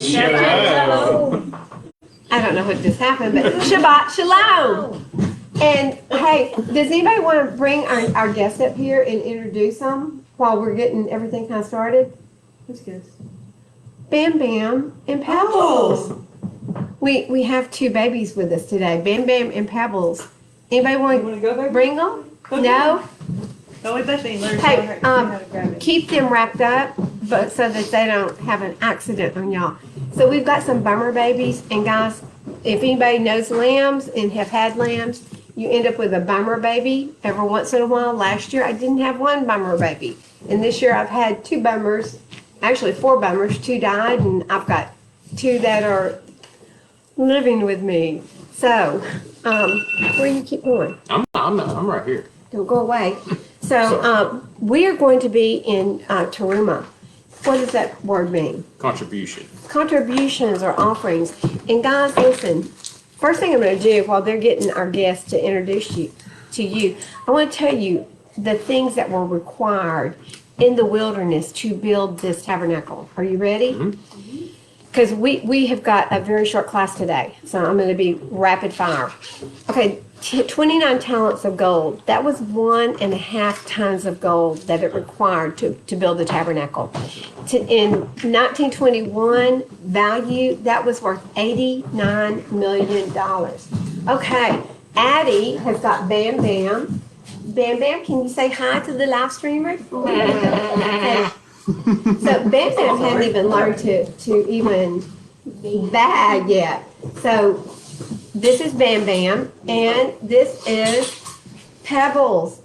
Shalom. I don't know what just happened, but Shabbat Shalom. And hey, does anybody want to bring our guests up here and introduce them while we're getting everything kind of started? Who's guests? Bam Bam and Pebbles. We have two babies with us today, Bam Bam and Pebbles. Anybody want to go there? Bring them? No? No, we both need to learn Hey, how to grab it. keep them wrapped up, but so that they don't have an accident on y'all. So we've got some bummer babies, and guys, if anybody knows lambs and have had lambs, you end up with a bummer baby every once in a while. Last year I didn't have one bummer baby, and this year I've had two bummers, actually four bummers. Two died, and I've got two that are living with me. So, where you keep going? I'm right here. Don't go away. So we are going to be in Teruma. What does that word mean? Contribution. Contributions or offerings. And guys, listen, first thing I'm going to do while they're getting our guests to introduce you to you, I want to tell you the things that were required in the wilderness to build this tabernacle. Are you ready? Because we have got a very short class today, so I'm going to be rapid fire. Okay, 29 talents of gold. That was 1.5 tons of gold that it required to build the tabernacle. In 1921 value, that was worth $89 million. Okay, Addie has got Bam Bam. Bam Bam, can you say hi to the live streamers? So Bam Bam hadn't even learned to even bag yet. So this is Bam Bam, and this is Pebbles.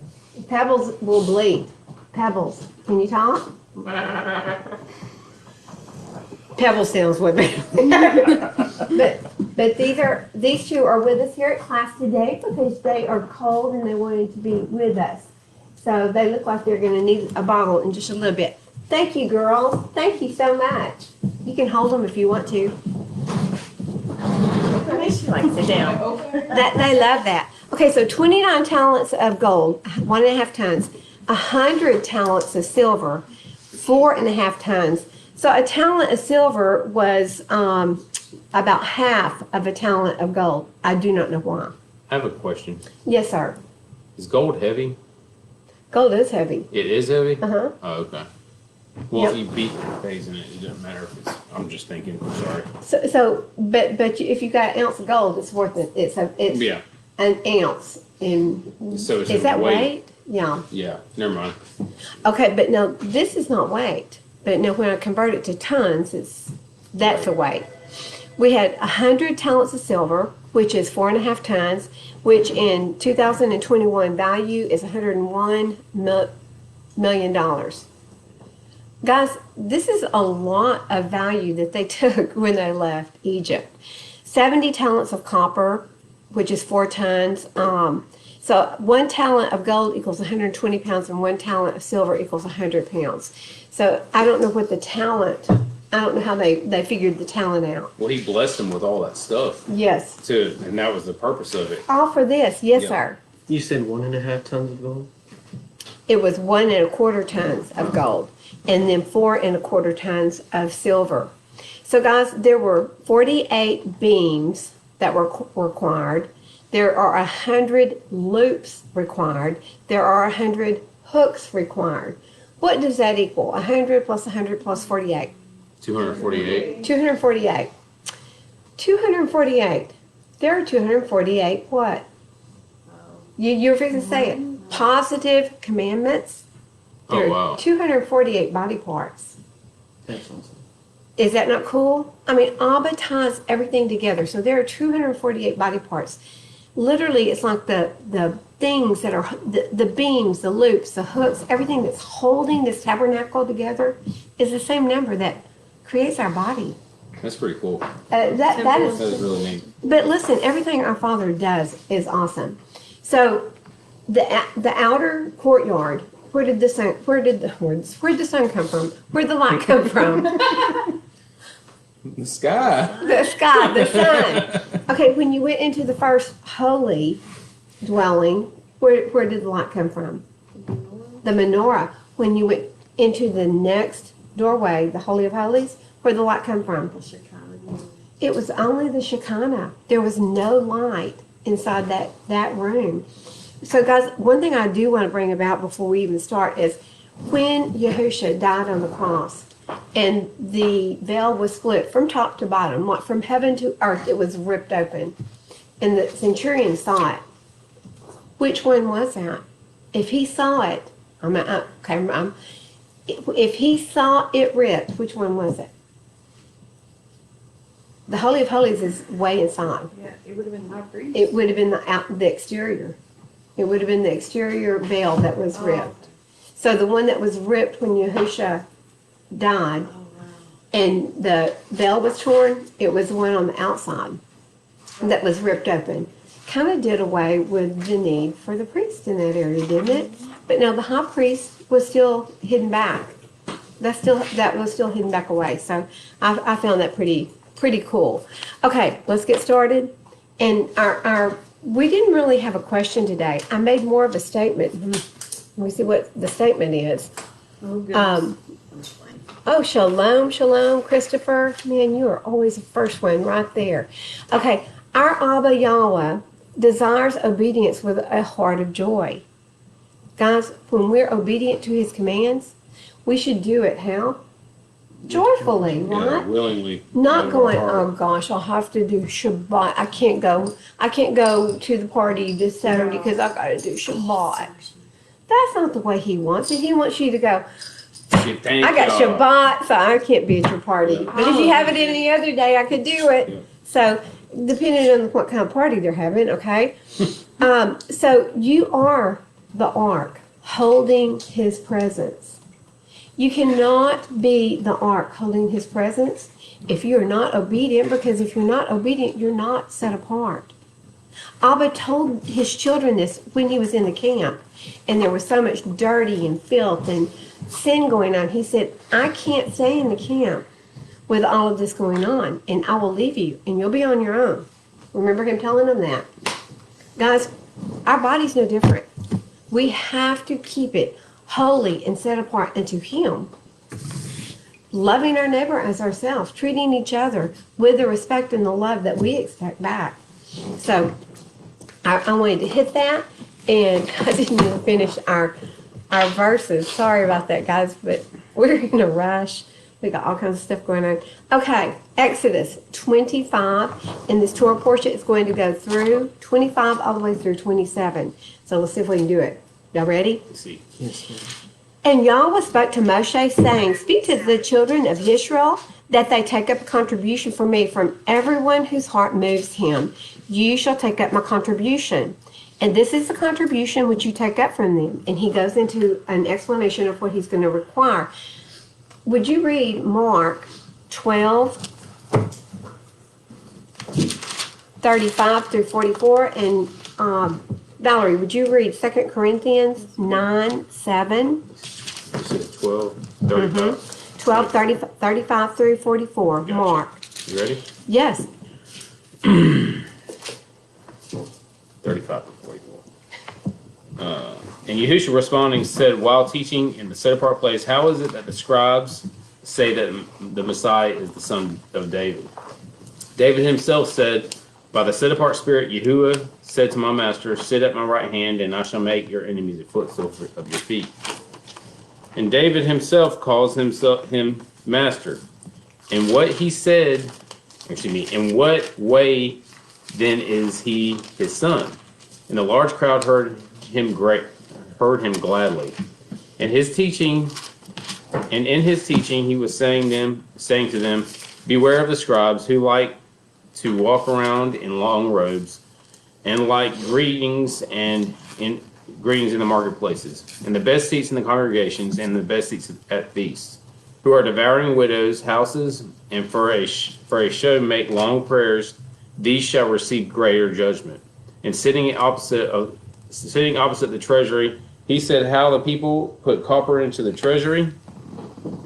Pebbles will bleed. Pebbles, can you talk? Pebbles sounds way better. But these two are with us here at class today because they are cold and they wanted to be with us. So they look like they're going to need a bottle in just a little bit. Thank you, girls. Thank you so much. You can hold them if you want to. She likes it down. They love that. Okay, so 29 talents of gold, 1.5 tons. 100 talents of silver, 4.5 tons. So a talent of silver was about half of a talent of gold. I do not know why. I have a question. Yes, sir. Is gold heavy? Gold is heavy. It is heavy? Uh-huh. Oh, okay. Well, Yep. if you beat the phase in it, it doesn't matter if it's. I'm just thinking. Sorry. But if you got an ounce of gold, it's worth it. It's Yeah. an ounce. In So it's is that weight? weight? Yeah. Yeah. Never mind. Okay, but now this is not weight. But now when I convert it to tons, that's a weight. We had 100 talents of silver, which is 4.5 tons, which in 2021 value is $101 million. Guys, this is a lot of value that they took when they left Egypt. 70 talents of copper, which is 4 tons. So 1 talent of gold equals 120 pounds and 1 talent of silver equals 100 pounds. So I don't know what the talent, I don't know how they figured the talent out. Well, he blessed them with all that stuff Yes. too, and that was the purpose of it. All for this, yes, Yeah. sir. You said 1.5 tons of gold? It was 1.25 tons of gold and then 4.25 tons of silver. So guys, there were 48 beams that were required. There are 100 loops required. There are 100 hooks required. What does that equal? 100 plus 100 plus 48. 248. 248. 248. There are 248 what? You're fixing to say it. Positive commandments. There Oh wow. are 248 body parts. That's awesome. Is that not cool? I mean, Abba ties everything together. So there are 248 body parts. Literally, it's like the things that are, the beams, the loops, the hooks, everything that's holding this tabernacle together is the same number that creates our body. That's pretty cool. That That is, is really neat. but listen, everything our Father does is awesome. So the outer courtyard, where did the sun come from? Where'd the light come from? The sky. The sky, the sun. Okay, when you went into the first holy dwelling, where did the light come from? The menorah. When you went into the next doorway, the Holy of Holies, Where'd the light come from? It was only the Shekinah. There was no light inside that room. So guys, one thing I do want to bring about before we even start is when Yahushua died on the cross and the veil was split from top to bottom, like from heaven to earth, it was ripped open. And the centurion saw it. Which one was that? If he saw it, if he saw it ripped, which one was it? The Holy of Holies is way inside. Yeah, it would have been high priest. It would have been the exterior. It would have been the exterior veil that was ripped. So the one that was ripped when Yahushua died and the veil was torn, it was the one on the outside that was ripped open. Kind of did away with the need for the priest in that area, didn't it? But now the high priest was still hidden back. That was still hidden back away. So I found that pretty cool. Okay, let's get started. And we didn't really have a question today. I made more of a statement. Let me see what the statement is. Oh, goodness. Shalom, shalom, Christopher. Man, you are always the first one right there. Okay, our Abba Yahuah desires obedience with a heart of joy. Guys, when we're obedient to his commands, we should do it how? Joyfully, right? Yeah, willingly. Not out of our going, heart. oh gosh, I'll have to do Shabbat. I can't go to the party this Saturday because I got to do Shabbat. That's not the way he wants it. He wants you to go, Thank I got God. Shabbat, so I can't be at your party. Yeah. But if you have it any other day, I could do it. Yeah. So, depending on what kind of party they're having, okay? So, you are the ark holding his presence. You cannot be the ark holding his presence if you're not obedient, because if you're not obedient, you're not set apart. Abba told his children this when he was in the camp, and there was so much dirty and filth and sin going on. He said, I can't stay in the camp with all of this going on, and I will leave you, and you'll be on your own. Remember him telling them that? Guys, our body's no different. We have to keep it holy and set apart unto him. Loving our neighbor as ourselves, treating each other with the respect and the love that we expect back. So, I wanted to hit that, and I didn't even finish our verses. Sorry about that, guys, but we're in a rush. We got all kinds of stuff going on. Okay, Exodus 25, and this Torah portion is going to go through 25 all the way through 27. So let's see if we can do it. Y'all ready? Let's see. Yes, ma'am. And Yahweh spoke to Moshe, saying, Speak to the children of Israel that they take up a contribution for me from everyone whose heart moves him. You shall take up my contribution. And this is the contribution which you take up from them. And he goes into an explanation of what he's going to require. Would you read Mark 12, 35 through 44? And Valerie, would you read 2 Corinthians 9, 7? You said 12, 35. 12, 35 through 44. Gotcha. Mark. You ready? Yes. 35 to 44. And Yahushua responding said, while teaching in the set-apart place, how is it that the scribes say that the Messiah is the son of David? David himself said, by the set-apart spirit, Yahuwah said to my master, sit at my right hand, and I shall make your enemies a footstool of your feet. And David himself calls him master. And what he said, in what way then is he his son? And the large crowd heard him gladly. And in his teaching he was saying to them, beware of the scribes who like to walk around in long robes and like greetings in the marketplaces, and the best seats in the congregations, and the best seats at feasts, who are devouring widows' houses, and for a show make long prayers. These shall receive greater judgment. And sitting opposite the treasury, he said, how the people put copper into the treasury,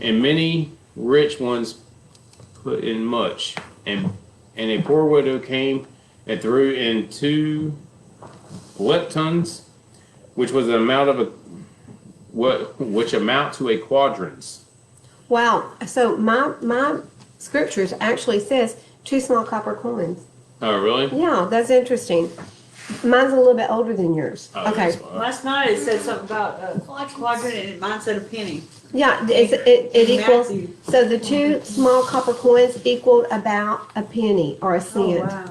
and many rich ones put in much. And a poor widow came and threw in 2 leptons, which was the amount which amount to a quadrans. Wow. So my scriptures actually says 2 small copper coins. Oh, really? Yeah, that's interesting. Mine's a little bit older than yours. Oh, Okay. that's why. Last night it said something about a quadrant and mine said a penny. Yeah, it equals, Matthew. so the 2 small copper coins equaled about a penny or a Oh, cent. wow.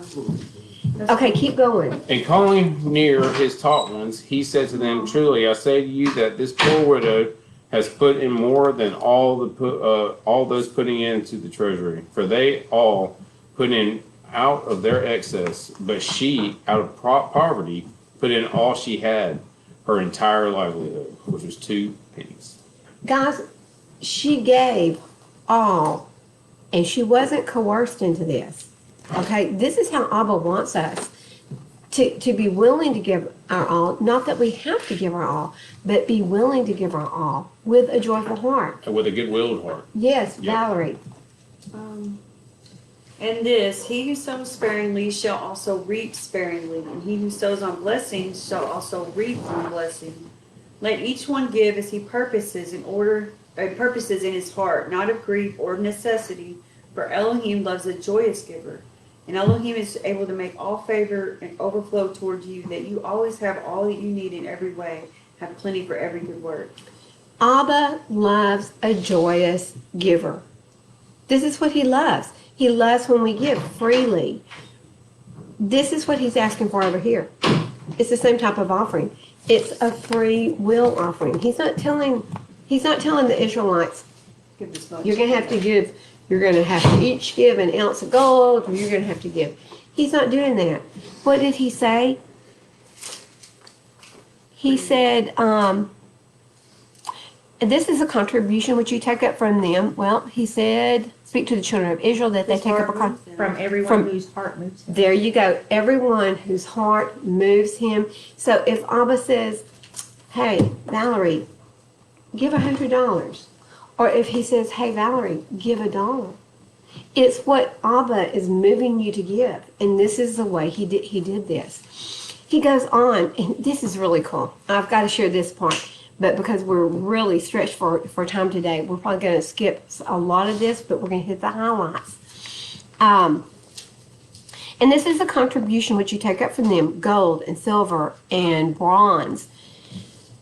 That's Okay, cool. keep going. And calling near his taught ones, he said to them, "Truly I say to you that this poor widow has put in more than all those putting into the treasury. For they all put in out of their excess, but she, out of poverty, put in all she had, her entire livelihood, which was 2 pennies." Guys, she gave all, and she wasn't coerced into this. Okay, this is how Abba wants us to be willing to give our all. Not that we have to give our all, but be willing to give our all with a joyful heart. And with a good-willed heart. Yes, Yep. Valerie. And this, he who sows sparingly shall also reap sparingly, and he who sows on blessings shall also reap on blessing. Let each one give as he purposes in his heart, not of grief or of necessity, for Elohim loves a joyous giver. And Elohim is able to make all favor and overflow toward you, that you always have all that you need in every way, have plenty for every good work. Abba loves a joyous giver. This is what he loves. He loves when we give freely. This is what he's asking for over here. It's the same type of offering. It's a free will offering. He's not telling the Israelites, Give this much. you're going to have to each give an ounce of gold, or you're going to have to give. He's not doing that. What did he say? He said, this is a contribution which you take up from them. Well, he said, speak to the children of Israel that they His take up heart a con. moves them. From everyone From- whose heart moves him. There you go. Everyone whose heart moves him. So if Abba says, hey, Valerie, give $100. Or if he says, hey, Valerie, give $1. It's what Abba is moving you to give. And this is the way he did this. He goes on, and this is really cool. I've got to share this part. But because we're really stretched for time today, we're probably going to skip a lot of this, but we're going to hit the highlights. And this is a contribution which you take up from them, gold and silver and bronze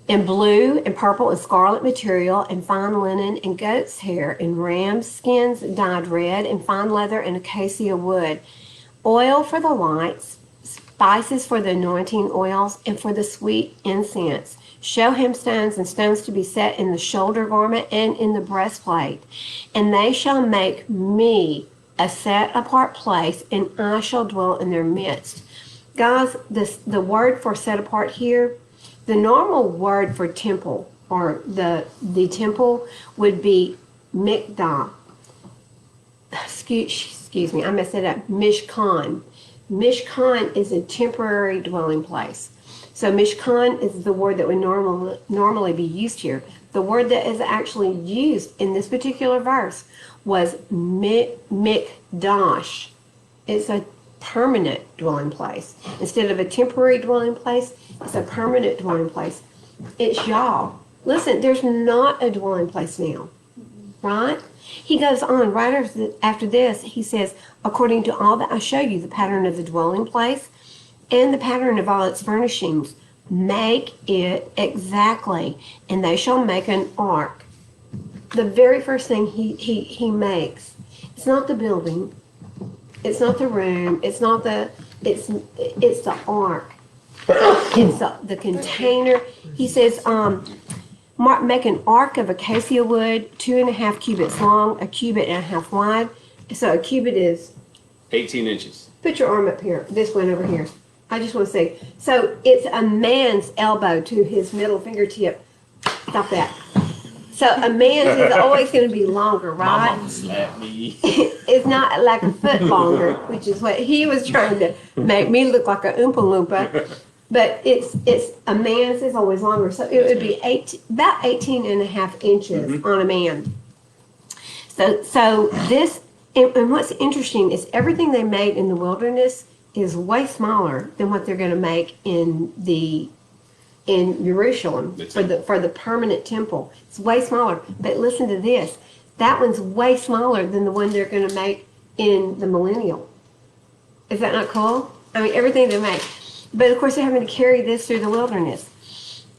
and blue and purple and scarlet material and fine linen and goat's hair and ram's skins dyed red and fine leather and acacia wood, oil for the lights, spices for the anointing oils and for the sweet incense, shoham stones and stones to be set in the shoulder garment and in the breastplate. And they shall make me a set apart place, and I shall dwell in their midst. Guys, the word for set apart here, the normal word for temple or the temple would be mikdah. Excuse me, I messed it up. Mishkan. Mishkan is a temporary dwelling place. So Mishkan is the word that would normally be used here. The word that is actually used in this particular verse was mikdash. It's a permanent dwelling place. Instead of a temporary dwelling place, it's a permanent dwelling place. It's y'all. Listen, there's not a dwelling place now, right? He goes on right after this. He says, according to all that I show you, the pattern of the dwelling place and the pattern of all its furnishings, make it exactly, and they shall make an ark. The very first thing he makes, it's not the building, it's not the room, it's the ark. It's the container. He says, make an ark of acacia wood, 2.5 cubits long, 1.5 cubits wide. So a cubit is, 18 inches. put your arm up here, this one over here. I just want to say, so it's a man's elbow to his middle fingertip. Stop that. So a man's is always going to be longer, My right? mama slapped me. It's not like a foot longer, which is what he was trying to make me look like a Oompa Loompa. But it's a man's is always longer. So it would be about 18.5 inches on a man. So this, and what's interesting is everything they made in the wilderness is way smaller than what they're going to make in Jerusalem for the permanent temple. It's way smaller. But listen to this. That one's way smaller than the one they're going to make in the millennial. Is that not cool? I mean, everything they make. But of course, they're having to carry this through the wilderness.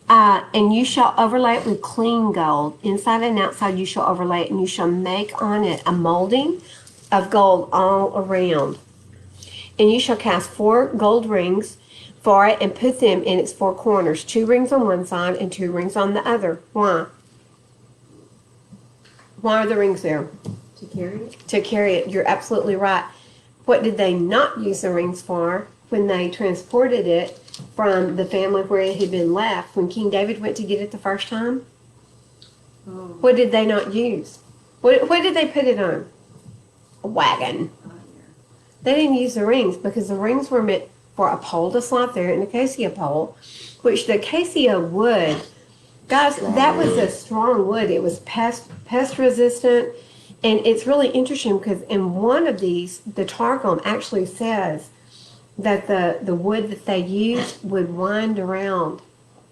And you shall overlay it with clean gold. Inside and outside you shall overlay it, and you shall make on it a molding of gold all around. And you shall cast 4 gold rings for it and put them in its 4 corners, 2 rings on one side and 2 rings on the other. Why? Why are the rings there? To carry it? To carry it. You're absolutely right. What did they not use the rings for when they transported it from the family where it had been left? When King David went to get it the first time, Oh, what did they not use? What did they put it on? A wagon. They didn't use the rings because the rings were meant for a pole to slide through, and a acacia pole, which the acacia wood, guys, that was a strong wood. It was pest resistant, and it's really interesting because in one of these, the Targum actually says that the wood that they used would wind around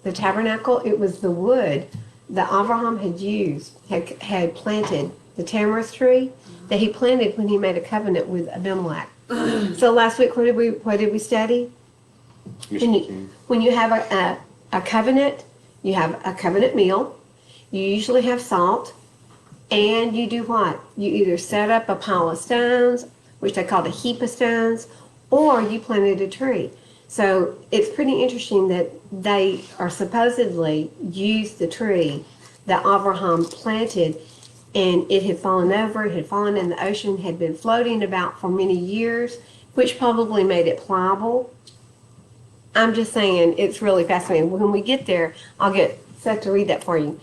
the tabernacle. It was the wood that Abraham had used, had planted, the tamarisk tree that he planted when he made a covenant with Abimelech. So last week, what did we study? When you have a covenant, you have a covenant meal. You usually have salt, and you do what? You either set up a pile of stones, which they call a heap of stones, or you planted a tree. So it's pretty interesting that they are supposedly used the tree that Abraham planted, and it had fallen over, it had fallen in the ocean, had been floating about for many years, which probably made it pliable. I'm just saying, it's really fascinating. When we get there, I'll get set to read that for you.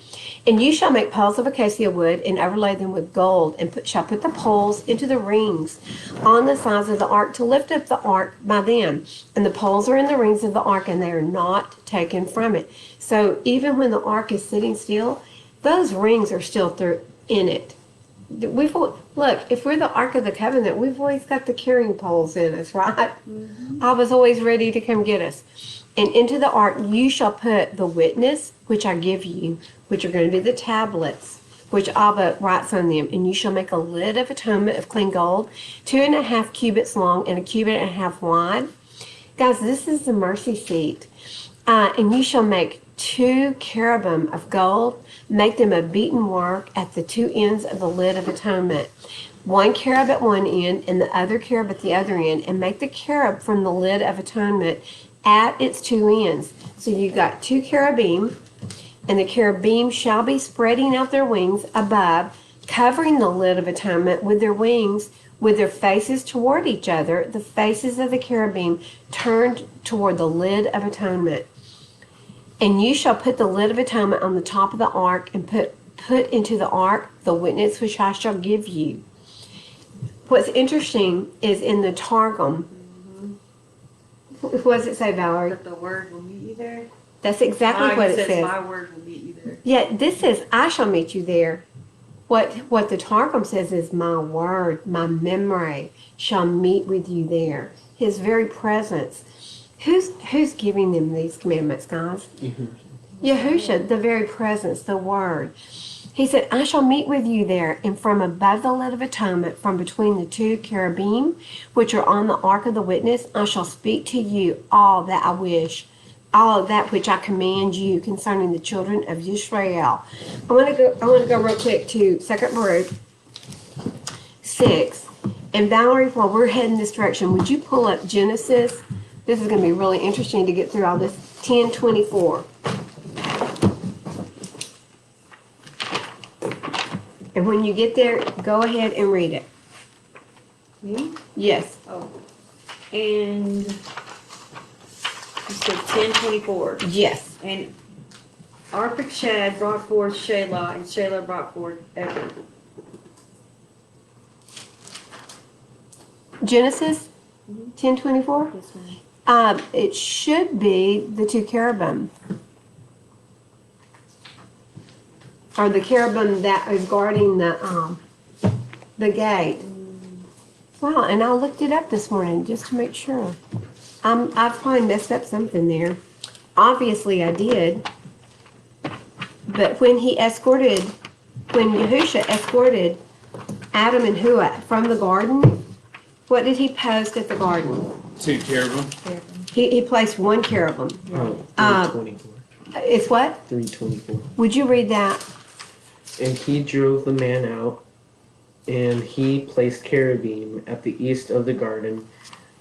And you shall make poles of acacia wood and overlay them with gold, and shall put the poles into the rings on the sides of the ark to lift up the ark by them. And the poles are in the rings of the ark, and they are not taken from it. So even when the ark is sitting still, those rings are still in it. Look, if we're the Ark of the Covenant, we've always got the carrying poles in us, right? Mm-hmm. I was always ready to come get us. And into the ark you shall put the witness, which I give you, which are going to be the tablets, which Abba writes on them. And you shall make a lid of atonement of clean gold, 2.5 cubits long and 1.5 cubits wide. Guys, this is the mercy seat. And you shall make 2 cherubim of gold, make them of beaten work at the 2 ends of the lid of atonement. 1 cherub at one end and the other cherub at the other end, and make the cherub from the lid of atonement at its 2 ends. So you've got 2 cherubim, and the cherubim shall be spreading out their wings above, covering the lid of atonement with their wings, with their faces toward each other, the faces of the cherubim turned toward the lid of atonement. And you shall put the lid of atonement on the top of the ark, and put into the ark the witness which I shall give you. What's interesting is in the Targum, what does it say, Valerie? That the word will meet you there. That's exactly what it says. My word will meet you there. Yeah, this says, I shall meet you there. What the Targum says is, my word, my memory shall meet with you there. His very presence. Who's giving them these commandments, guys? Yahusha, the very presence, the word. He said, I shall meet with you there, and from above the lid of atonement, from between the 2 cherubim, which are on the ark of the witness, I shall speak to you all that I wish, all of that which I command you concerning the children of Israel. I want to go real quick to 2 Baruch 6. And Valerie, while we're heading this direction, would you pull up Genesis? This is going to be really interesting to get through all this. 10:24. And when you get there, go ahead and read it. Me? Yes. Oh. And you said 10:24. Yes. And Arpachshad brought forth Shelah, and Shelah brought forth Eber. Genesis 10:24. Yes, ma'am. It should be the 2 cherubim, or the cherubim that is guarding the gate. Wow, and I looked it up this morning just to make sure. I've probably messed up something there. Obviously, I did. But when he escorted when Yahusha escorted Adam and Hua from the garden, what did he post at the garden? 2 cherubim. He placed one cherubim. Oh, 324. It's what? 324. Would you read that? And he drove the man out, and he placed cherubim at the east of the Garden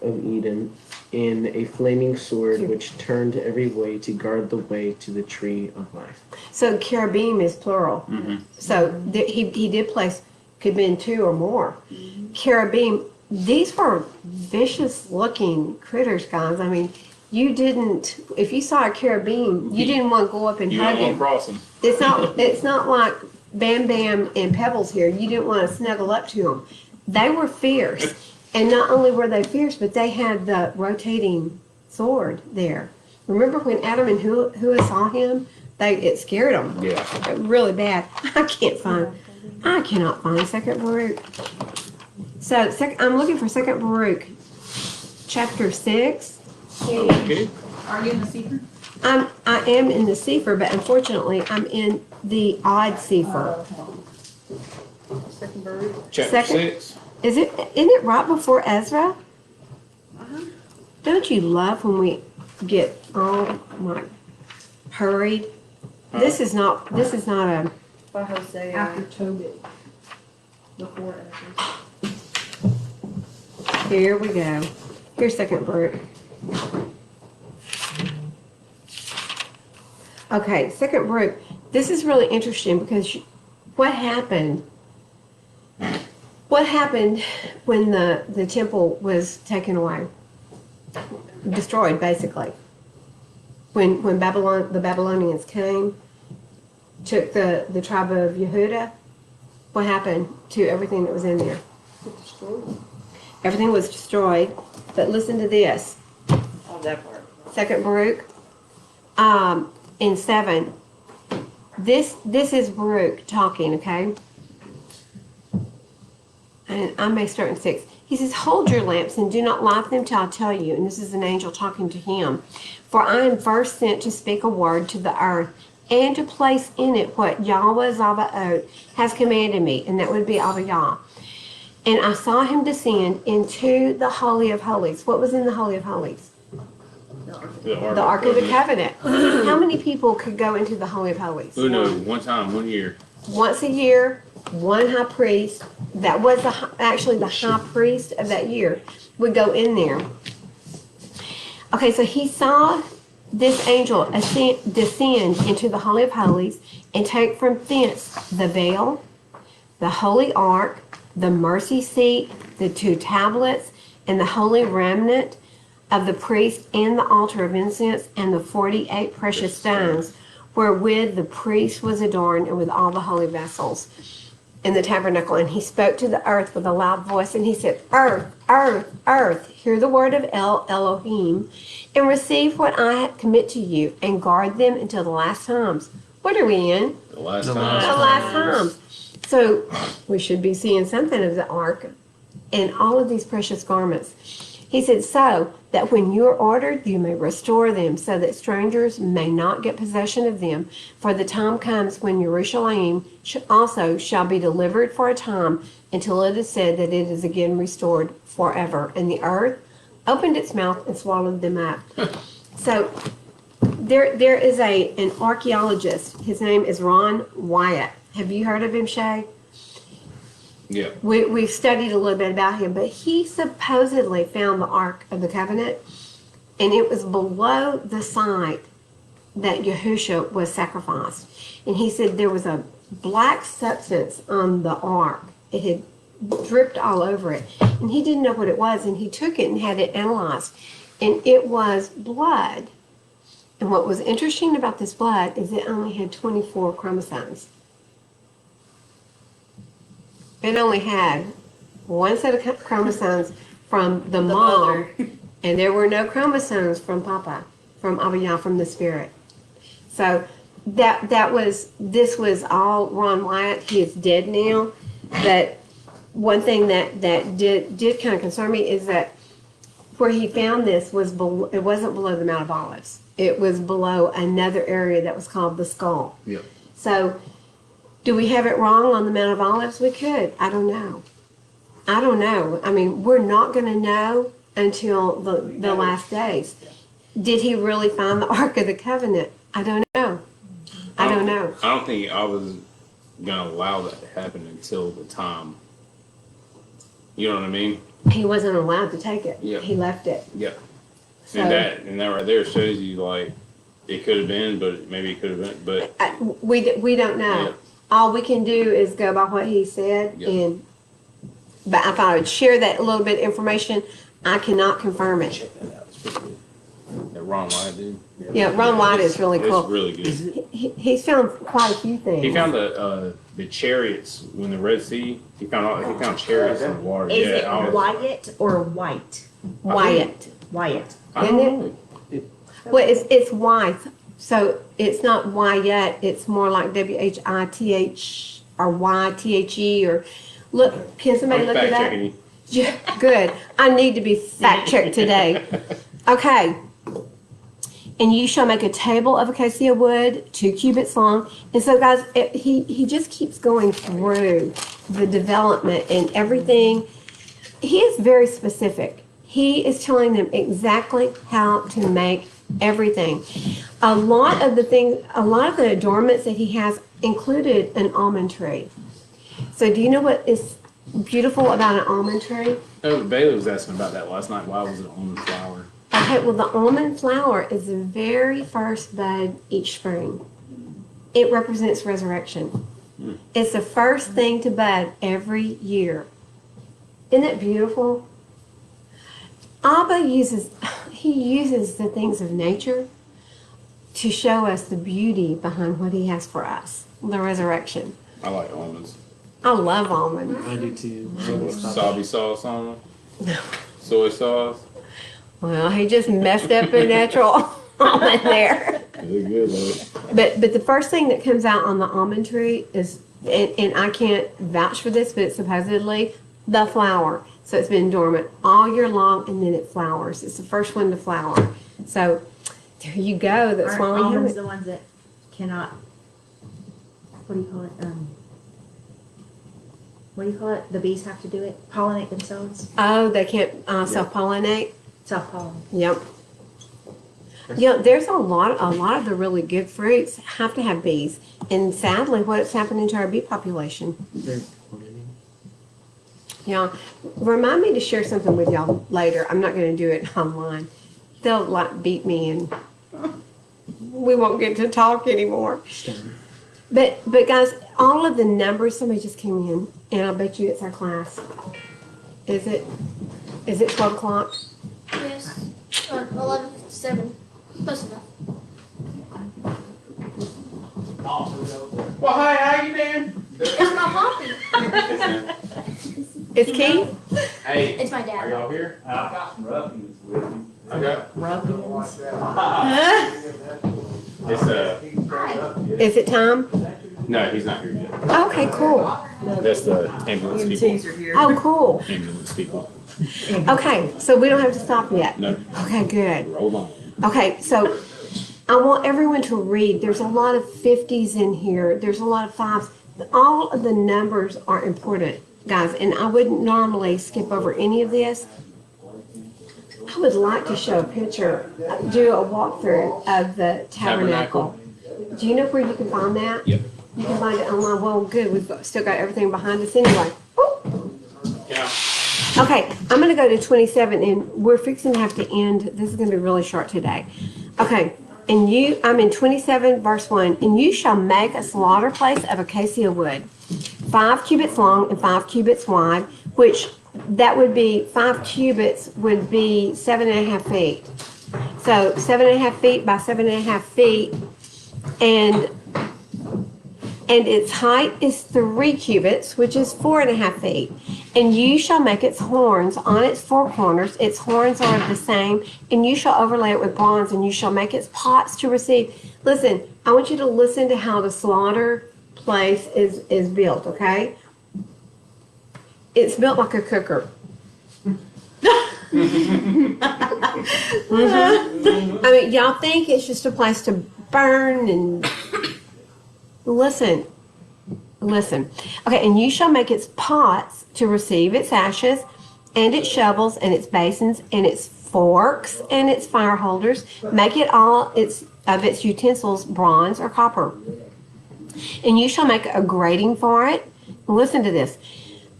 of Eden in a flaming sword which turned every way to guard the way to the tree of life. So cherubim is plural. So he did place, could have been 2 or more. Cherubim, these were vicious looking critters, guys. I mean, you didn't, if you saw a cherubim, you didn't want to go up and You hug don't want him. to cross them. It's not like Bam Bam and Pebbles here. You didn't want to snuggle up to them. They were fierce. And not only were they fierce, but they had the rotating sword there. Remember when Adam and Hua saw him? It scared them. Yeah. Really bad. I cannot find Second Baruch. So I'm looking for Second Baruch, chapter 6. Okay. Are you in the Sefer? I am in the Sefer, but unfortunately I'm in the odd Sefer. Second Baruch. Chapter Second- 6. Isn't it right before Ezra? Uh-huh. Don't you love when we get all like hurried? This is not a By Hosea. After Tobit. Before Ezra. here we go. Here's Second Baruch. Okay, Second Baruch. This is really interesting because what happened? What happened when the temple was taken away? Destroyed, basically. When the Babylonians came, took the tribe of Yehuda, what happened to everything that was in there? Everything was destroyed. But listen to this. Oh, that part. Second Baruch, in 7. This is Baruch talking, okay? And I may start in 6. He says, "Hold your lamps and do not light them till I tell you." And this is an angel talking to him. "For I am first sent to speak a word to the earth and to place in it what Yahweh Sabaoth has commanded me." And that would be Abba Yahuah. "And I saw him descend into the Holy of Holies." What was in the Holy of Holies? The Ark of the Covenant. How many people could go into the Holy of Holies? Who knows? One time, 1 year. Once a year, one high priest, that was actually the high priest of that year, would go in there. Okay, so he saw this angel descend into the Holy of Holies and take from thence the veil, the holy ark, the mercy seat, the 2 tablets, and the holy remnant of the priest, and the altar of incense, and the 48 precious stones, wherewith the priest was adorned, and with all the holy vessels in the tabernacle. And he spoke to the earth with a loud voice, and he said, "Earth, earth, earth, hear the word of Elohim, and receive what I commit to you, and guard them until the last times." What are we in? The last The time. The last times. So we should be seeing something of the ark and all of these precious garments. He said, "So that when you are ordered, you may restore them, so that strangers may not get possession of them. For the time comes when Jerusalem also shall be delivered for a time, until it is said that it is again restored forever. And the earth opened its mouth and swallowed them up." So there is an archaeologist. His name is Ron Wyatt. Have you heard of him, Shay? Yeah. We've studied a little bit about him, but he supposedly found the Ark of the Covenant, and it was below the site that Yahusha was sacrificed. And he said there was a black substance on the Ark. It had dripped all over it, and he didn't know what it was, and he took it and had it analyzed, and it was blood. And what was interesting about this blood is it only had 24 chromosomes. It only had one set of chromosomes from the mom, mother. and there were no chromosomes from Papa, from Abba Yahuah, from the Spirit. So this was all Ron Wyatt. He is dead now. But one thing that did kind of concern me is that where he found this was it wasn't below the Mount of Olives. It was below another area that was called the Skull. Yep. So Do we have it wrong on the Mount of Olives? We could. I don't know. I don't know. I mean, we're not going to know until the last days. Did he really find the Ark of the Covenant? I don't know. I don't know. I don't think I was gonna allow that to happen until the time. You know what I mean? He wasn't allowed to take it. Yeah. He left it. Yeah. So, And that right there shows you like it could have been, but maybe it could have been, but we don't know. Yeah. All we can do is go by what he said. Yeah. But if I would share that little bit of information, I cannot confirm it. check that out. It's pretty good. That Ron White dude. Yeah, Ron White is really It's cool. really good. He's found quite a few things. He found the chariots when the Red Sea. He found chariots in the water. Is yeah, it I was- Wyatt or White? Wyatt. Wyatt. I don't Isn't know. Well, it's Wythe, so it's not Wyatt. It's more like WHITH or YTHE or look. Can somebody I'm look fact at that? checking you. Yeah, good. I need to be fact checked today. Okay. And you shall make a table of acacia wood, 2 cubits long. And so, guys, he just keeps going through the development and everything. He is very specific. He is telling them exactly how to make everything. A lot of the adornments that he has included an almond tree. So, do you know what is beautiful about an almond tree? Oh, Bailey was asking about that last night. Why was it on the flower? Okay, well, the almond flower is the very first bud each spring. It represents resurrection. It's the first thing to bud every year. Isn't that beautiful? Abba uses the things of nature to show us the beauty behind what he has for us, the resurrection. I like almonds. I love almonds. I do too. Wasabi sauce on them. Soy sauce. Well, he just messed up a natural almond there. They're good, though. But the first thing that comes out on the almond tree is, and I can't vouch for this, but it's supposedly the flower. So it's been dormant all year long, and then it flowers. It's the first one to flower. So there you go. That's Aren't why we have almonds it. the ones that cannot, what do you call it? What do you call it? The bees have to do it? Pollinate themselves? Oh, they can't self-pollinate. Self-pollinate. Yep. Yeah, there's a lot of the really good fruits have to have bees, and sadly, what's happening to our bee population? They're quantity. Yeah, remind me to share something with y'all later. I'm not going to do it online. They'll like beat me, and we won't get to talk anymore. But guys, all of the numbers. Somebody just came in, and I bet you it's our class. Is it 12 o'clock? Yes. 11:57. Close enough. Well, hi, how you doing? It's not Poppy. It's Keith. Hey, It's my are dad. y'all here? I've got some ruffians with me. Okay. Ruffians. It's Is it time? no, he's not here yet. Okay, cool. That's the ambulance people. EMTs are here. Oh, cool. Ambulance people. Okay, so we don't have to stop yet. No, Okay, good. roll on. Okay, so I want everyone to read. There's a lot of 50s in here. There's a lot of 5s. All of the numbers are important, guys, and I wouldn't normally skip over any of this. I would like to show a picture, do a walkthrough of the tabernacle. Do you know where you can find that? Yep. You can find it online. Well, good. Still got everything behind us anyway. Woo! Yeah. Okay, I'm going to go to 27, and we're fixing to have to end. This is going to be really short today. Okay, and I'm in 27, verse 1. And you shall make a slaughter place of acacia wood, 5 cubits long and 5 cubits wide, which that would be 5 cubits would be 7.5 feet. So 7.5 feet by 7.5 feet, and its height is 3 cubits, which is 4.5 feet. And you shall make its horns on its 4 corners. Its horns are the same, and you shall overlay it with bronze, and you shall make its pots to receive. Listen, I want you to listen to how the slaughter place is built, okay? It's built like a cooker. I mean, y'all think it's just a place to burn and listen. Listen. Okay, and you shall make its pots to receive its ashes, and its shovels, and its basins, and its forks, and its fire holders. Make it all its utensils bronze or copper. And you shall make a grating for it. Listen to this.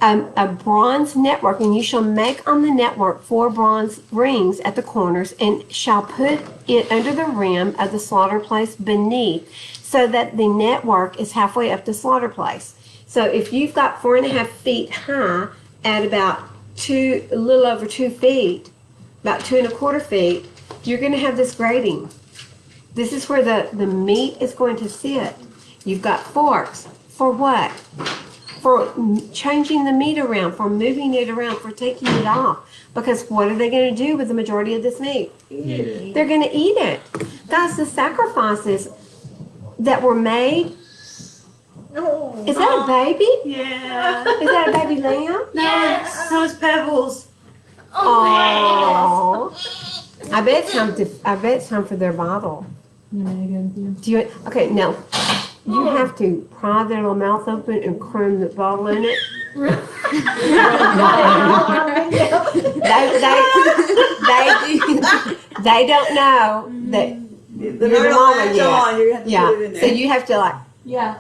A bronze network, and you shall make on the network 4 bronze rings at the corners, and shall put it under the rim of the slaughter place beneath, so that the network is halfway up the slaughter place. So if you've got 4.5 feet high at about a little over 2 feet, about 2.25 feet, you're going to have this grating. This is where the meat is going to sit. You've got forks. For what? For changing the meat around, for moving it around, for taking it off. Because what are they going to do with the majority of this meat? Eat it. They're going to eat it. Guys, the sacrifices that were made. Is that a baby? Yeah. Is that a baby lamb? That was Pebbles. Oh. I bet it's time for their bottle. Do you? Okay, now you have to pry their little mouth open and cram the bottle in it. they don't know that you're the mama yet. Yeah, so you have to like. Yeah,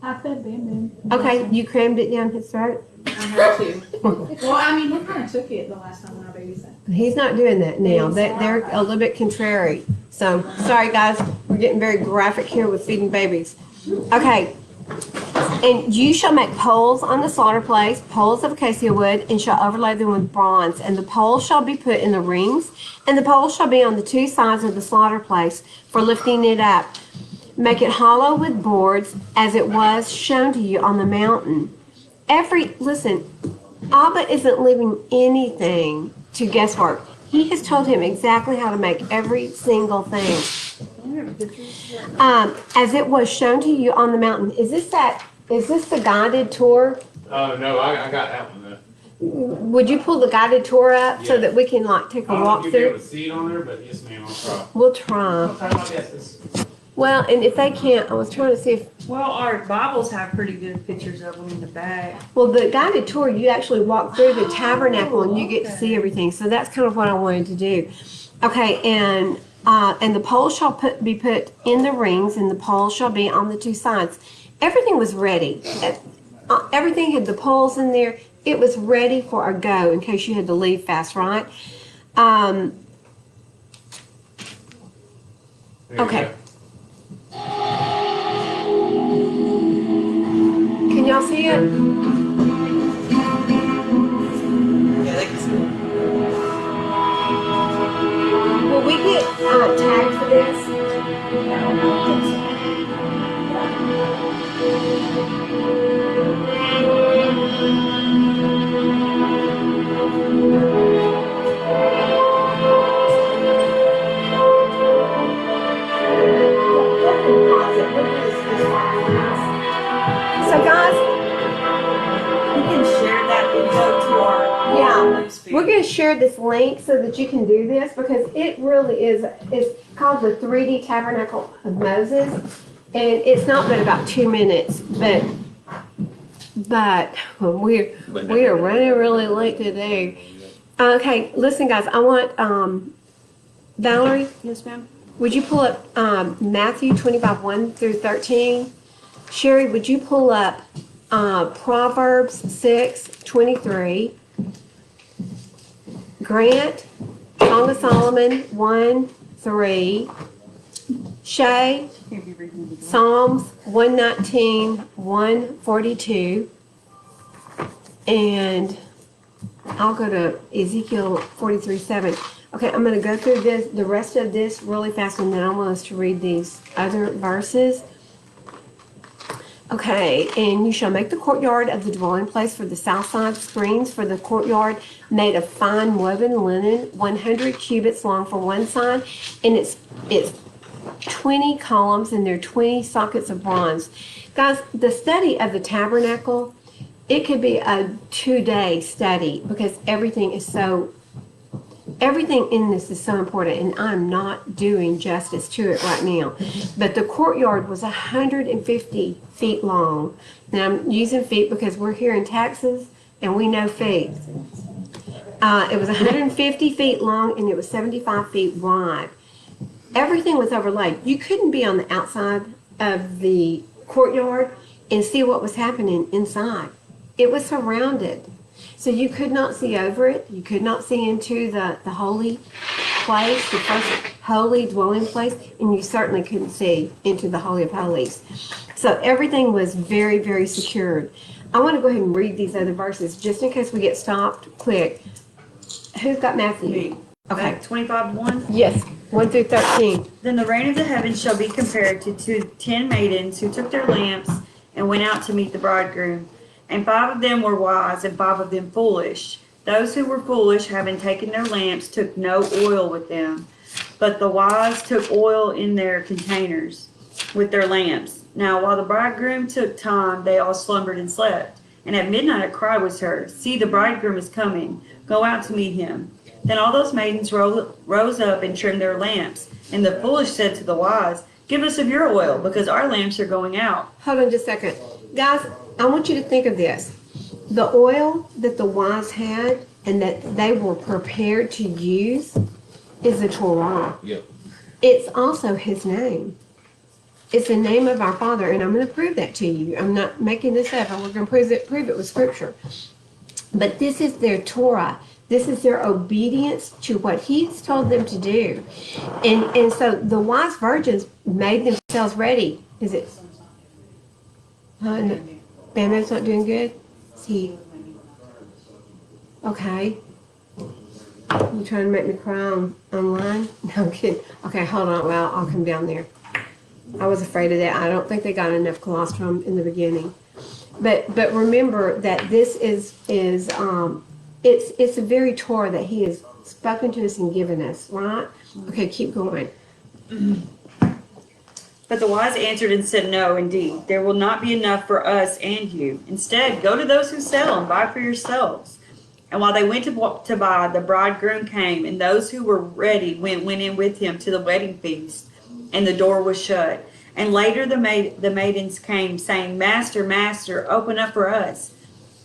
I fed Bam Bam. Okay, you crammed it down his throat. I had to. Well, I mean, he kind of took it the last time when I babysat. He's not doing that now. They're a little bit contrary. So sorry, guys. We're getting very graphic here with feeding babies. Okay. And you shall make poles on the slaughter place, poles of acacia wood, and shall overlay them with bronze. And the poles shall be put in the rings, and the poles shall be on the 2 sides of the slaughter place for lifting it up. Make it hollow with boards, as it was shown to you on the mountain. Listen, Abba isn't leaving anything to guesswork. He has told him exactly how to make every single thing. As it was shown to you on the mountain. Is this the guided tour? Oh, no, I got that one though. Would you pull the guided tour up so Yeah. that we can like take a I don't know walk if you'll be able through? to see it on there, but yes, ma'am, I'll try. We'll try. I'll try my best. Well, and if they can't, I was trying to see if, Well, our Bibles have pretty good pictures of them in the back. well, the guided tour, you actually walk through the tabernacle and you get to see everything. So that's kind of what I wanted to do. Okay, and the poles shall be put in the rings, and the poles shall be on the 2 sides. Everything was ready. Everything had the poles in there. It was ready for a go in case you had to leave fast, right? There you Okay. go. Can y'all see it? Yeah, they can see it. Will we get tagged for this? So guys, We can share that video to our yeah, we're going to share this link so that you can do this because it really is, it's called the 3D Tabernacle of Moses. And it's not but about 2 minutes, but we are running really late today. Okay, listen guys, I want, Valerie, Yes, ma'am. would you pull up Matthew 25, 1 through 13? Sherry, would you pull up Proverbs 6, 23? Grant, Song of Solomon 1, 3. Shay, Psalms 119, 142. And I'll go to Ezekiel 43, 7. Okay, I'm going to go through the rest of this really fast, and then I want us to read these other verses. Okay, and you shall make the courtyard of the dwelling place for the south side screens for the courtyard made of fine woven linen, 100 cubits long for one side, and it's 20 columns, and there are 20 sockets of bronze. Guys, the study of the tabernacle, it could be a 2-day study because everything everything in this is so important, and I'm not doing justice to it right now. But the courtyard was 150 feet long. Now I'm using feet because we're here in Texas and we know feet. It was 150 feet long and it was 75 feet wide. Everything was overlaid. You couldn't be on the outside of the courtyard and see what was happening inside. It was surrounded. So you could not see over it. You could not see into the holy place, the first holy dwelling place, and you certainly couldn't see into the Holy of Holies. So everything was very, very secured. I want to go ahead and read these other verses just in case we get stopped quick. Who's got Matthew? Me. Okay. 25:1. Yes, 1 through 13. Then the reign of the heavens shall be compared to 10 maidens who took their lamps and went out to meet the bridegroom. And 5 of them were wise, and 5 of them foolish. Those who were foolish, having taken their lamps, took no oil with them. But the wise took oil in their containers with their lamps. Now while the bridegroom took time, they all slumbered and slept. And at midnight a cry was heard, "See, the bridegroom is coming. Go out to meet him." Then all those maidens rose up and trimmed their lamps. And the foolish said to the wise, "Give us of your oil, because our lamps are going out." Hold on just a second. Guys, I want you to think of this. The oil that the wise had and that they were prepared to use is the Torah. Yep. It's also his name. It's the name of our Father, and I'm going to prove that to you. I'm not making this up. We're going to prove it with Scripture. But this is their Torah. This is their obedience to what he's told them to do. And so the wise virgins made themselves ready. Is it? No. Bam Bam's not doing good? Is he? Okay. You trying to make me cry online? No, I'm kidding. Okay, hold on. Well, I'll come down there. I was afraid of that. I don't think they got enough colostrum in the beginning. But remember that this is it's a very Torah that he has spoken to us and given us, right? Okay, keep going. But the wise answered and said, "No, indeed, there will not be enough for us and you. Instead, go to those who sell and buy for yourselves." And while they went to buy, the bridegroom came, and those who were ready went in with him to the wedding feast, and the door was shut. And later the maidens came, saying, "Master, Master, open up for us."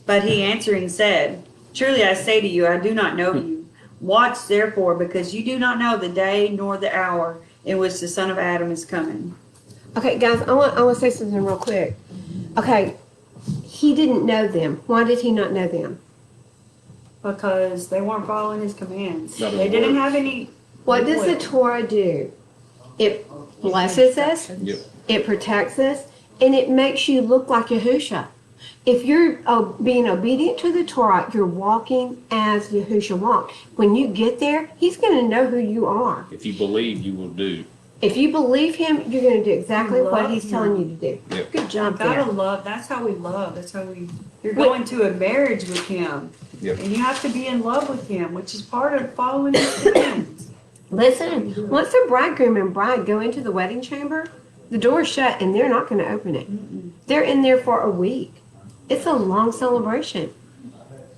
But he answering said, "Truly I say to you, I do not know you. Watch therefore, because you do not know the day nor the hour in which the Son of Adam is coming." Okay, guys, I want to say something real quick. Okay, he didn't know them. Why did he not know them? Because they weren't following his commands. Not They in didn't word. have any. What does the Torah do? It blesses us, Yep. it protects us, and it makes you look like Yahusha. If you're being obedient to the Torah, you're walking as Yahusha walked. When you get there, he's going to know who you are. If you believe, you will do. If you believe him, you're going to do exactly You what love he's him. telling you to do. Yep. Good job Gotta there. love. That's how we love. That's how we. You're Wait. going to a marriage with him, Yep. and you have to be in love with him, which is part of following his commands. Listen, once the bridegroom and bride go into the wedding chamber, the door's shut and they're not going to open it. They're in there for a week. It's a long celebration.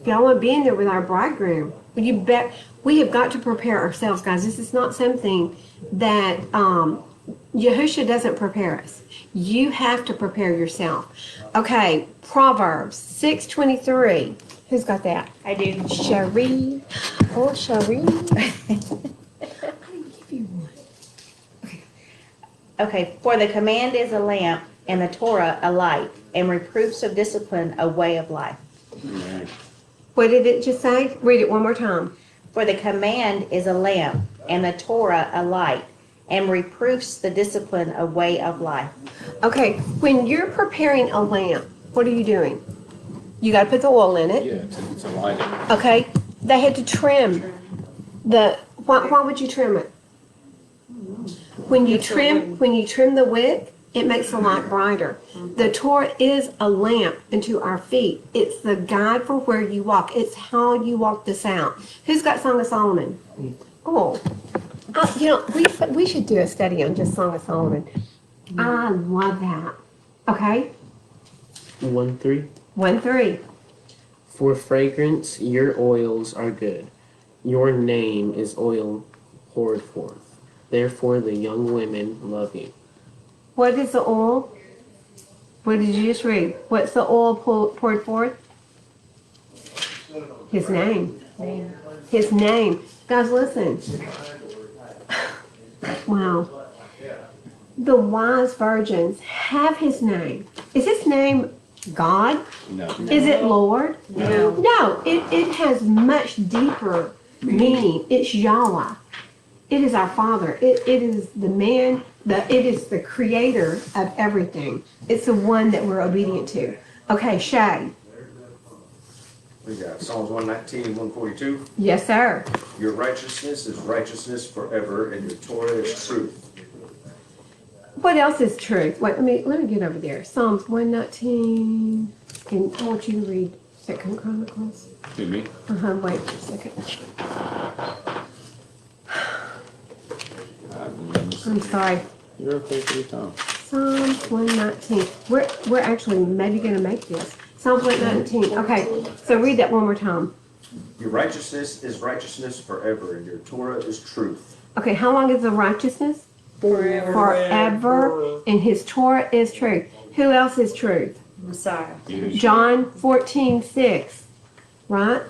If y'all want to be in there with our bridegroom, well, you bet we have got to prepare ourselves, guys. This is not something that Yahusha doesn't prepare us. You have to prepare yourself. Okay, Proverbs 6:23. Who's got that? I do. Cherie. Oh, Cherie. Okay, for the command is a lamp, and the Torah a light, and reproofs of discipline a way of life. Amen. What did it just say? Read it one more time. For the command is a lamp, and the Torah a light, and reproofs the discipline a way of life. Okay, when you're preparing a lamp, what are you doing? You got to put the oil in it. Yeah, it's a lighting. Okay, they had to trim the. Why would you trim it? When you trim the wick, it makes the light brighter. The Torah is a lamp unto our feet. It's the guide for where you walk. It's how you walk this out. Who's got Song of Solomon? Oh, we should do a study on just Song of Solomon. I love that. Okay, 1:3. 1-3. For fragrance, your oils are good. Your name is oil poured forth. Therefore the young women love you. What is the oil? What did you just read? What's the oil poured forth? His name. His name. Guys, listen. Wow. The wise virgins have his name. Is his name God? No. Is it Lord? No. No, it has much deeper meaning. It's Yahweh. It is our Father. It is the man, it is the creator of everything. It's the one that we're obedient to. Okay, Shay. We got Psalms 119 and 142. Yes, sir. Your righteousness is righteousness forever, and your Torah is truth. What else is truth? Wait, let me get over there. Psalms 119. And I want you to read 2nd Chronicles. To me. Wait a second. I'm sorry. You're okay for your time. Psalms 119. We're actually maybe going to make this. Psalms 119. Okay, so read that one more time. Your righteousness is righteousness forever, and your Torah is truth. Okay, how long is the righteousness? Forever. And his Torah is truth. Who else is truth? Messiah. John 14:6. Right?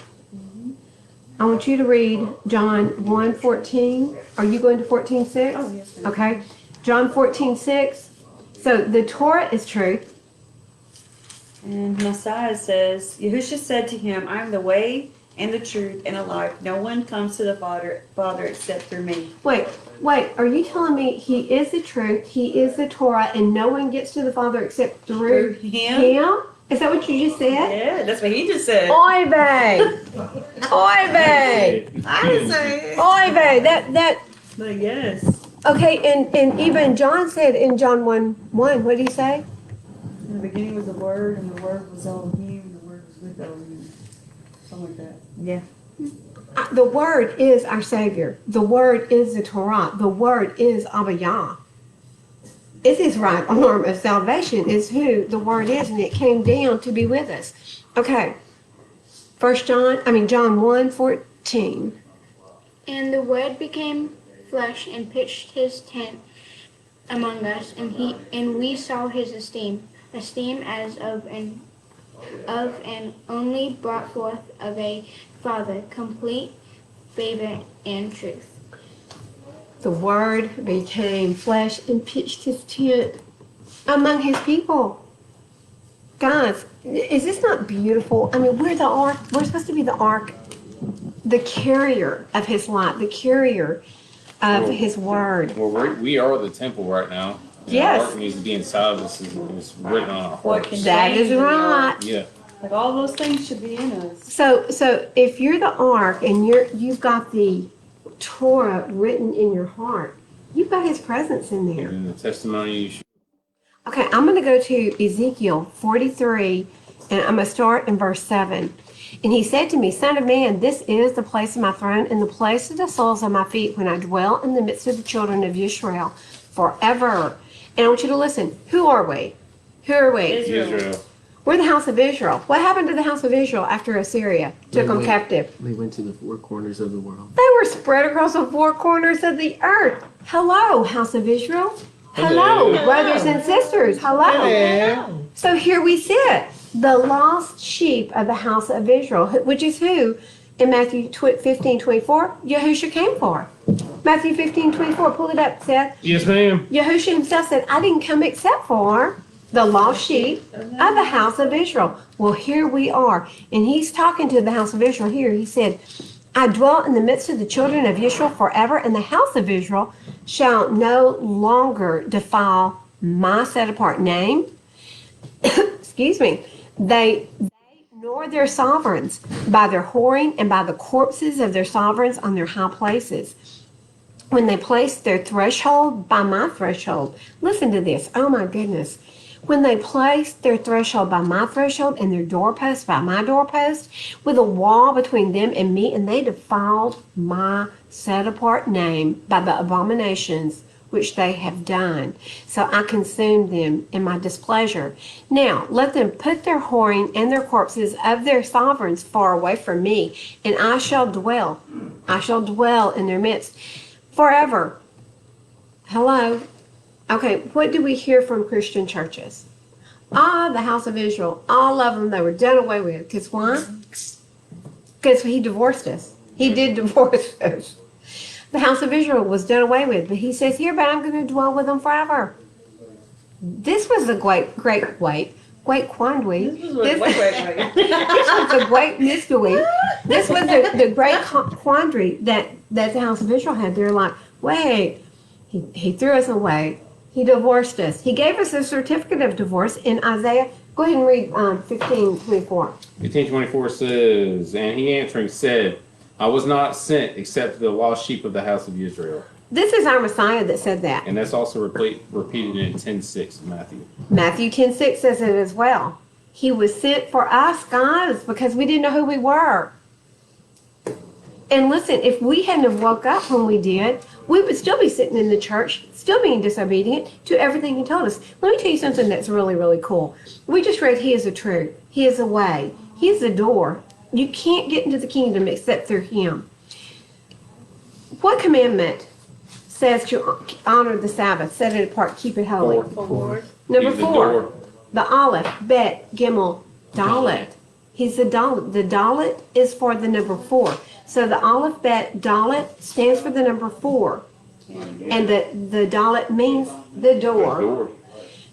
I want you to read John 1:14. Are you going to 14:6? Oh, yes, ma'am. Okay. John 14:6. So the Torah is truth. And Messiah says, Yahushua said to him, I am the way and the truth and the life. No one comes to the Father except through me. Wait. Are you telling me he is the truth, he is the Torah, and no one gets to the Father except through him? Is that what you just said? Yeah, that's what he just said. Oy vey! Oy vey! I didn't say it. Oy vey! That. But yes. Okay, and even John said in John 1:1, what did he say? In the beginning was the Word, and the Word was Elohim, and the Word was with Elohim. Something like that. Yeah. The Word is our Savior. The Word is the Torah. The Word is Abba Yahuah. It's his right arm of salvation is who the Word is, and it came down to be with us. Okay. John 1:14. And the Word became flesh and pitched his tent among us, and we saw his esteem as of an only brought forth of a Father, complete favor and truth. The Word became flesh and pitched his tent among his people. Guys, is this not beautiful? I mean, we're the ark. We're supposed to be the ark, the carrier of his light, the carrier of his Word. Well, we are the temple right now. And Yes. Our heart needs to be inside of us. It's written on our What hearts. That is right. Yeah. Like all those things should be in us. So if you're the ark and you've got the Torah written in your heart, you've got his presence in there. And the testimony you should. Okay, I'm going to go to Ezekiel 43, and I'm going to start in verse 7. And he said to me, Son of man, this is the place of my throne and the place of the soles of my feet when I dwell in the midst of the children of Israel forever. And I want you to listen. Who are we? Who are we? Israel. We're the house of Israel. What happened to the house of Israel after Assyria took them captive? They went to the four corners of the world. They were spread across the four corners of the earth. Hello, house of Israel. Hello, brothers and sisters. Hello. So here we sit, the lost sheep of the house of Israel, which is who in Matthew 15:24 Yahushua came for. Matthew 15:24, pull it up, Seth. Yes, ma'am. Yahushua himself said, I didn't come except for the lost sheep of the house of Israel. Well, here we are. And he's talking to the house of Israel here. He said, I dwell in the midst of the children of Israel forever, and the house of Israel shall no longer defile my set apart name. Excuse me. They nor their sovereigns by their whoring and by the corpses of their sovereigns on their high places. When they place their threshold by my threshold. Listen to this. Oh my goodness. When they placed their threshold by my threshold and their doorpost by my doorpost, with a wall between them and me, and they defiled my set apart name by the abominations which they have done. So I consumed them in my displeasure. Now let them put their whoring and their corpses of their sovereigns far away from me, and I shall dwell in their midst forever. Hello? Okay, what do we hear from Christian churches? The house of Israel, all of them, they were done away with. Because why? Because he divorced us. He did divorce us. The house of Israel was done away with, but he says here, but I'm going to dwell with them forever. This was a great quandary. This was a great mystery. This was the great quandary that the house of Israel had. They're like, wait, he threw us away. He divorced us. He gave us a certificate of divorce in Isaiah. Go ahead and read 15:24. 15:24 says, and he answering said, I was not sent except to the lost sheep of the house of Israel. This is our Messiah that said that. And that's also repeated in 10:6 of Matthew. Matthew 10:6 says it as well. He was sent for us, guys, because we didn't know who we were. And listen, if we hadn't have woke up when we did, we would still be sitting in the church, still being disobedient to everything he told us. Let me tell you something that's really, really cool. We just read he is the truth. He is the way. He is the door. You can't get into the kingdom except through him. What commandment says to honor the Sabbath, set it apart, keep it holy? Number He's the 4, door. the Aleph, Bet, Gimel, Dalet. He's the Dalet. The Dalet is for the number 4. So the Aleph, Bet, Dalet stands for the number 4. And the Dalet means the door.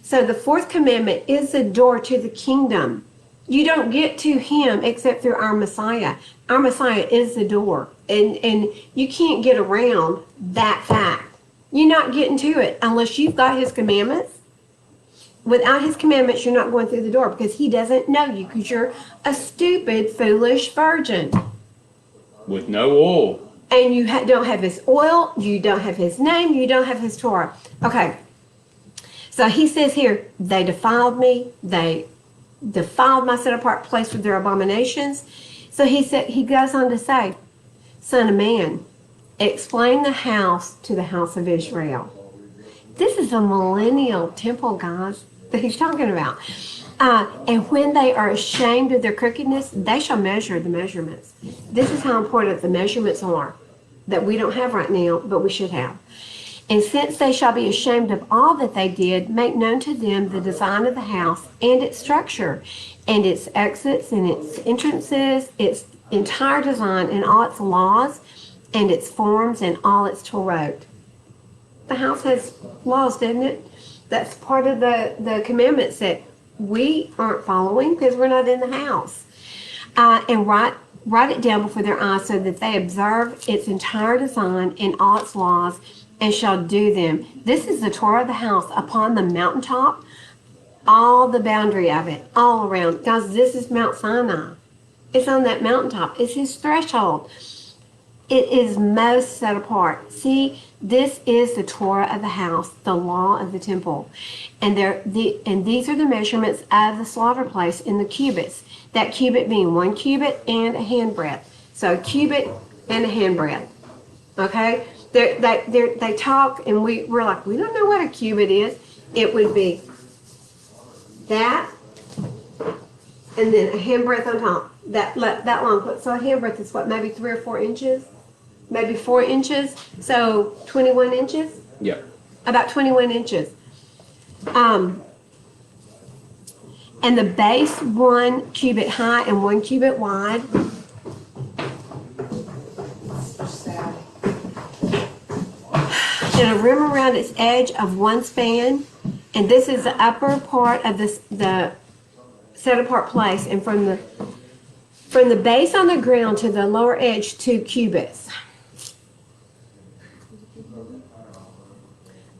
So the 4th commandment is the door to the kingdom. You don't get to him except through our Messiah. Our Messiah is the door. And you can't get around that fact. You're not getting to it unless you've got his commandments. Without his commandments, you're not going through the door because he doesn't know you because you're a stupid, foolish virgin. With no oil. And you don't have his oil, you don't have his name, you don't have his Torah. Okay. So he says here, they defiled me, they defiled my set apart place with their abominations. So he goes on to say, Son of man, explain the house to the house of Israel. This is a millennial temple, guys, that he's talking about. And when they are ashamed of their crookedness, they shall measure the measurements. This is how important the measurements are that we don't have right now, but we should have. And since they shall be ashamed of all that they did, make known to them the design of the house and its structure, and its exits and its entrances, its entire design and all its laws, and its forms and all its Torah. The house has laws, doesn't it? That's part of the commandments that we aren't following because we're not in the house. And write it down before their eyes so that they observe its entire design and all its laws and shall do them. This is the Torah of the house upon the mountaintop, all the boundary of it, all around. Guys, this is Mount Sinai. It's on that mountaintop. It's his threshold. It is most set apart. See, this is the Torah of the house, the law of the temple. And these are the measurements of the slaughter place in the cubits. That cubit being 1 cubit and a handbreadth. So a cubit and a handbreadth. Okay? They talk and we're like, we don't know what a cubit is. It would be that and then a handbreadth on top. That long. So a handbreadth is what, maybe 3 or 4 inches? Maybe 4 inches. So 21 inches? Yep. About 21 inches. And the base 1 cubit high and 1 cubit wide. And a rim around its edge of 1 span. And this is the upper part of the set apart place. And from the base on the ground to the lower edge, 2 cubits.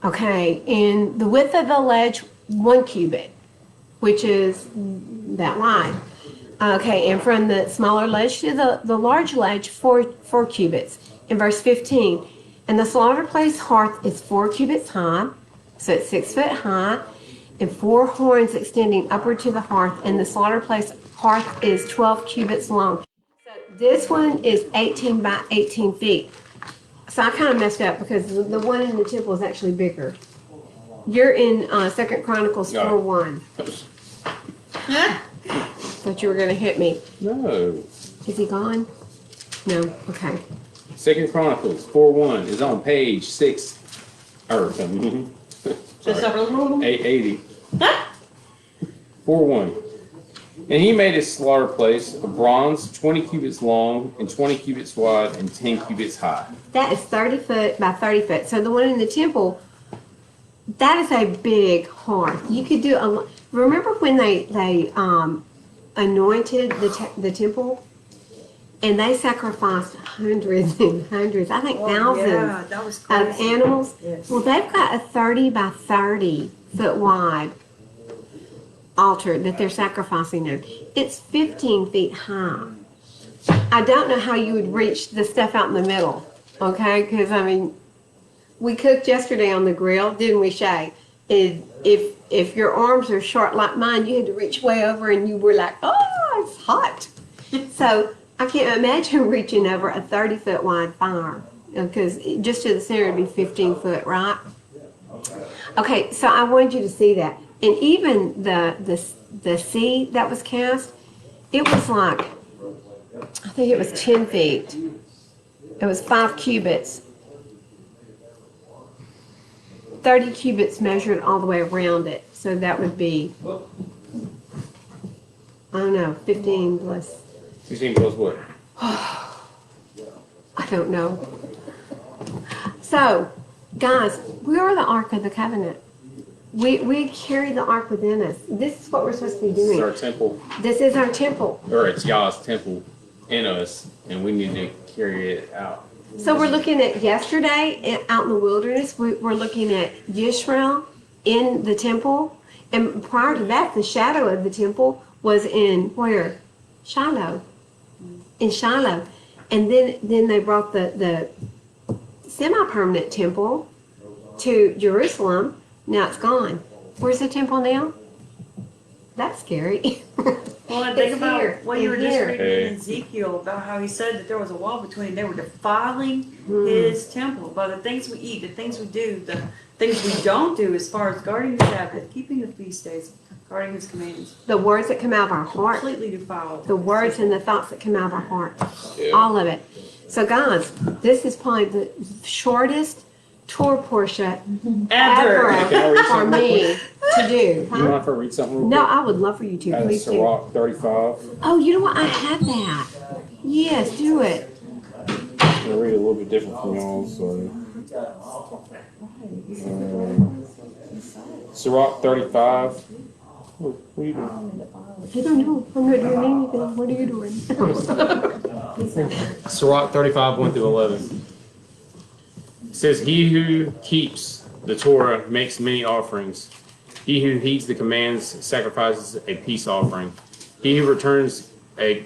Okay, and the width of the ledge, 1 cubit, which is that wide. Okay, and from the smaller ledge to the large ledge, 4 cubits. In verse 15, and the slaughter place hearth is 4 cubits high, so it's 6 foot high, and 4 horns extending upward to the hearth, and the slaughter place hearth is 12 cubits long. So this one is 18 by 18 feet. So I kind of messed up because the one in the temple is actually bigger. You're in 2 Chronicles No. 4:1. Thought you were gonna hit me. No. Is he gone? No. Okay. 2 Chronicles 4:1 is on page 6 or something. Just over 880. 4:1. And he made a slaughter place of bronze 20 cubits long and 20 cubits wide and 10 cubits high. That is 30 foot by 30 foot. So the one in the temple, that is a big hearth. You could do a. Remember when they anointed the temple, and they sacrificed hundreds and hundreds, I think thousands Yeah, that was of crazy. animals. Yes. Well, they've got a 30 by 30 foot wide altar that they're sacrificing in. It's 15 feet high. I don't know how you would reach the stuff out in the middle, okay? Because, I mean, we cooked yesterday on the grill, didn't we, Shay? If your arms are short like mine, you had to reach way over and you were like, oh, it's hot. So I can't imagine reaching over a 30-foot wide fire because just to the center would be 15 foot, right? Okay, so I wanted you to see that. And even the sea that was cast, it was like, I think it was 10 feet. It was 5 cubits. 30 cubits measured all the way around it. So that would be, I don't know, 15 plus, 15 plus what? I don't know. So, guys, we are the Ark of the Covenant. We carry the Ark within us. This is what we're supposed to be This is doing. our temple, This is our temple. or it's Yah's temple in us, and we need to carry it out. So we're looking at yesterday out in the wilderness. We're looking at Yisrael in the temple. And prior to that, the shadow of the temple was in where? Shiloh. In Shiloh. And then they brought the semi-permanent temple to Jerusalem. Now it's gone. Where's the temple now? That's scary. Well, and think It's about here, what you were in just here. reading in Ezekiel about how he said that there was a wall between. They were defiling his temple by the things we eat, the things we do, the things we don't do as far as guarding the Sabbath, keeping the feast days, guarding his commands. The words that come out of our heart. Completely defiled. The words and the thoughts that come out of our heart. Yeah. All of it. So guys, this is probably the shortest tour portion Ever. Can I read for something real me to do. You Huh? mind if I read something real No, quick? I would love for you to. Out of Please do. Sirach 35. Oh, you know what? I have that. Yes, do it. I'm going to read a little bit different from y'all, so. Sirach 35. What are you doing? I don't know. I'm not doing anything. What are you doing? Sirach 35, 1 through 11. It says, he who keeps the Torah makes many offerings. He who heeds the commands sacrifices a peace offering. He who returns a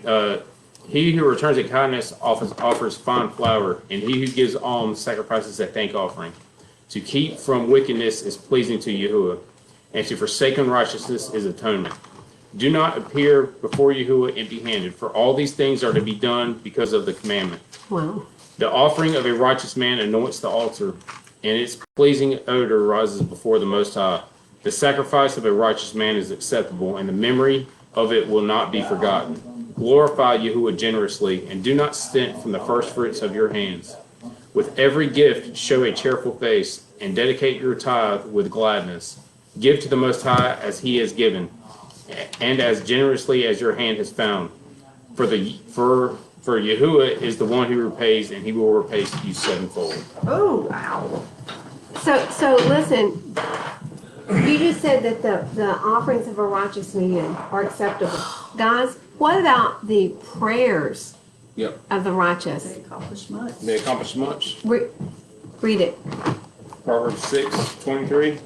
kindness offers fine flour, and he who gives alms sacrifices a thank offering. To keep from wickedness is pleasing to Yahuwah, and to forsake unrighteousness is atonement. Do not appear before Yahuwah empty-handed, for all these things are to be done because of the commandment. Wow. The offering of a righteous man anoints the altar, and its pleasing odor rises before the Most High. The sacrifice of a righteous man is acceptable, and the memory of it will not be forgotten. Glorify Yahuwah generously, and do not stint from the first fruits of your hands. With every gift, show a cheerful face, and dedicate your tithe with gladness. Give to the Most High as he has given, and as generously as your hand has found. For Yahuwah is the one who repays, and he will repay you sevenfold. Oh, wow. So listen, you just said that the offerings of a righteous man are acceptable. Guys, what about the prayers Yep. of the righteous? They accomplished much. They accomplish much. Read it. Proverbs 6:23.